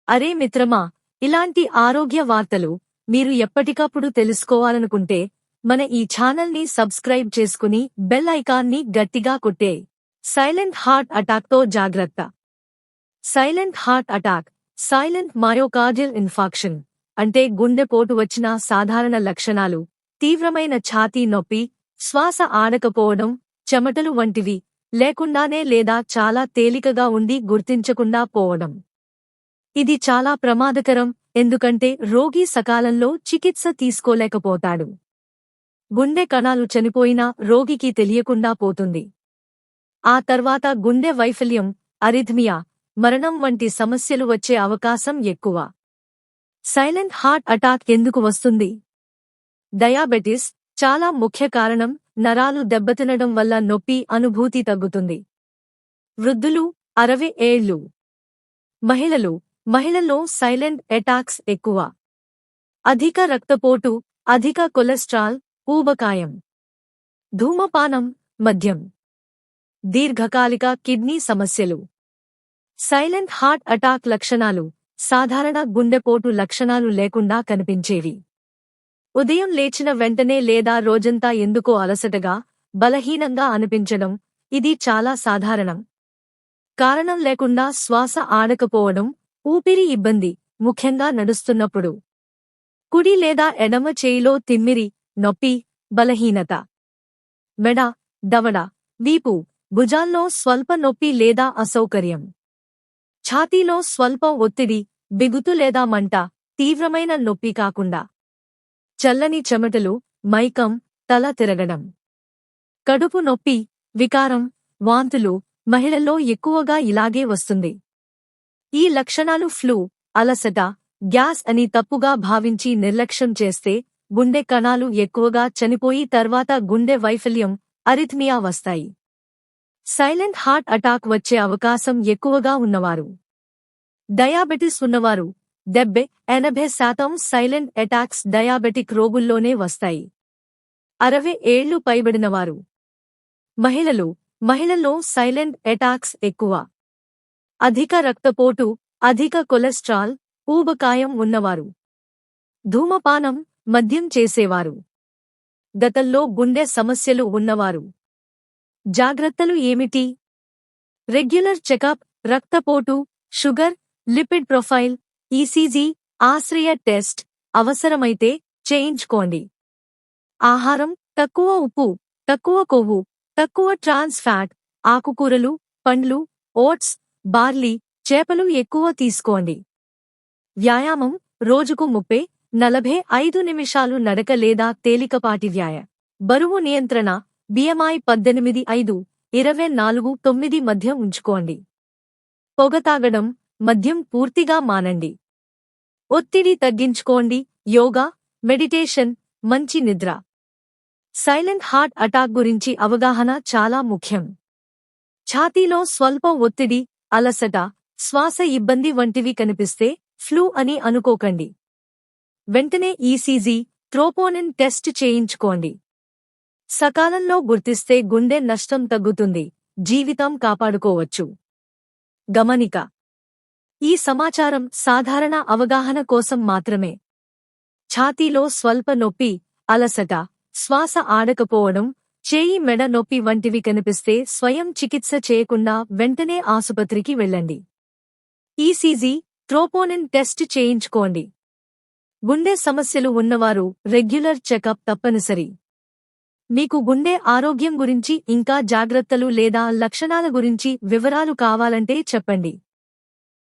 అరే మిత్రమా, ఇలాంటి ఆరోగ్య వార్తలు మీరు ఎప్పటికప్పుడు తెలుసుకోవాలనుకుంటే మన ఈ ఛానల్ని సబ్స్క్రైబ్ చేసుకుని బెల్ ఐకాన్ని గట్టిగా కొట్టే. సైలెంట్ హార్ట్ అటాక్తో జాగ్రత్త. Silent heart attack, silent myocardial infarction అంటే గుండెపోటు వచ్చిన సాధారణ లక్షణాలు తీవ్రమైన ఛాతీ నొప్పి, శ్వాస ఆడకపోవడం, చెమటలు వంటివి లేకుండానే లేదా చాలా తేలికగా ఉండి గుర్తించకుండా పోవడం. ఇది చాలా ప్రమాదకరం, ఎందుకంటే రోగి సకాలంలో చికిత్స తీసుకోలేకపోతాడు. గుండె కణాలు చనిపోయినా రోగికి తెలియకుండా పోతుంది. ఆ తర్వాత గుండె వైఫల్యం, అరిథ్మియా, మరణం వంటి సమస్యలు వచ్చే అవకాశం ఎక్కువ. సైలెంట్ హార్ట్ అటాక్ ఎందుకు వస్తుంది? డయాబెటిస్ చాలా ముఖ్య కారణం. నరాలు దెబ్బతినడం వల్ల నొప్పి అనుభూతి తగ్గుతుంది. వృద్ధులు 60 ఏళ్లు. మహిళల్లో సైలెంట్ అటాక్స్ ఎక్కువ. అధిక రక్తపోటు, అధిక కొలెస్ట్రాల్, ఊబకాయం. ధూమపానం, మద్యం. దీర్ఘకాలిక కిడ్నీ సమస్యలు. సైలెంట్ హార్ట్ అటాక్ లక్షణాలు సాధారణ గుండెపోటు లక్షణాలు లేకుండా కనిపించేవి. ఉదయం లేచిన వెంటనే లేదా రోజంతా ఎందుకో అలసటగా, బలహీనంగా అనిపించడం, ఇది చాలా సాధారణం. కారణం లేకుండా శ్వాస ఆడకపోవడం, ఊపిరి ఇబ్బంది, ముఖ్యంగా నడుస్తున్నప్పుడు. కుడి లేదా ఎడమ చేయిలో తిమ్మిరి, నొప్పి, బలహీనత. మెడ, దవడ, వీపు, భుజాల్లో స్వల్ప నొప్పి లేదా అసౌకర్యం. ఛాతీలో స్వల్ప ఒత్తిడి, బిగుతు లేదా మంట, తీవ్రమైన నొప్పి కాకుండా. చల్లని చెమటలు, మైకం, తల తిరగడం. కడుపు నొప్పి, వికారం, వాంతులు మహిళల్లో ఎక్కువగా ఇలాగే వస్తుంది. ఈ లక్షణాలు ఫ్లూ, అలసట, గ్యాస్ అని తప్పుగా భావించి నిర్లక్ష్యం చేస్తే గుండె కణాలు ఎక్కువగా చనిపోయి తర్వాత గుండె వైఫల్యం, అరిథ్మియా వస్తాయి. సైలెంట్ హార్ట్ అటాక్ వచ్చే అవకాశం ఎక్కువగా ఉన్నవారు. డయాబెటిస్ ఉన్నవారు 70-80% సైలెంట్ అటాక్స్ డయాబెటిక్ రోగుల్లోనే వస్తాయి. 60 ఏళ్లు పైబడినవారు. మహిళల్లో సైలెంట్ అటాక్స్ ఎక్కువ. అధిక రక్తపోటు, అధిక కొలెస్ట్రాల్, ఊబకాయం ఉన్నవారు. ధూమపానం, మద్యం చేసేవారు. గతంలో గుండె సమస్యలు ఉన్నవారు. జాగ్రత్తలు ఏమిటి? రెగ్యులర్ చెకప్, రక్తపోటు, షుగర్, లిపిడ్ ప్రొఫైల్, ఈసీజీ, ఆశ్రయ టెస్ట్ అవసరమైతే చేయించుకోండి. ఆహారం తక్కువ ఉప్పు, తక్కువ కొవ్వు, తక్కువ ట్రాన్స్ ఫ్యాట్, ఆకుకూరలు, పండ్లు, ఓట్స్, బార్లీ, చేపలు ఎక్కువ తీసుకోండి. వ్యాయామం రోజుకు 30-45 నిమిషాలు నడక లేదా తేలికపాటి బరువు నియంత్రణ, BMI 18-5-24-9 మధ్య ఉంచుకోండి. పొగ తాగడం, మద్యం పూర్తిగా మానండి. ఒత్తిడి తగ్గించుకోండి. యోగా, మెడిటేషన్, మంచి నిద్ర. సైలెంట్ హార్ట్ అటాక్ గురించి అవగాహన చాలా ముఖ్యం. ఛాతీలో స్వల్ప ఒత్తిడి, అలసట, శ్వాస ఇబ్బంది వంటివి కనిపిస్తే ఫ్లూ అని అనుకోకండి. వెంటనే ఈసీజీ, ట్రోపోనిన్ టెస్ట్ చేయించుకోండి. సకాలంలో గుర్తిస్తే గుండె నష్టం తగ్గుతుంది, జీవితం కాపాడుకోవచ్చు. గమనిక: ఈ సమాచారం సాధారణ అవగాహన కోసం మాత్రమే. ఛాతీలో స్వల్ప నొప్పి, అలసట, శ్వాస ఆడకపోవడం, చేయి మెడ నొప్పి వంటివి కనిపిస్తే స్వయం చికిత్స చేయకుండా వెంటనే ఆసుపత్రికి వెళ్ళండి. ఈసీజీ, ట్రోపోనిన్ టెస్ట్ చేయించుకోండి. గుండె సమస్యలు ఉన్నవారు రెగ్యులర్ చెకప్ తప్పనిసరి. మీకు గుండె ఆరోగ్యం గురించి ఇంకా జాగ్రత్తలు లేదా లక్షణాల గురించి వివరాలు కావాలంటే చెప్పండి.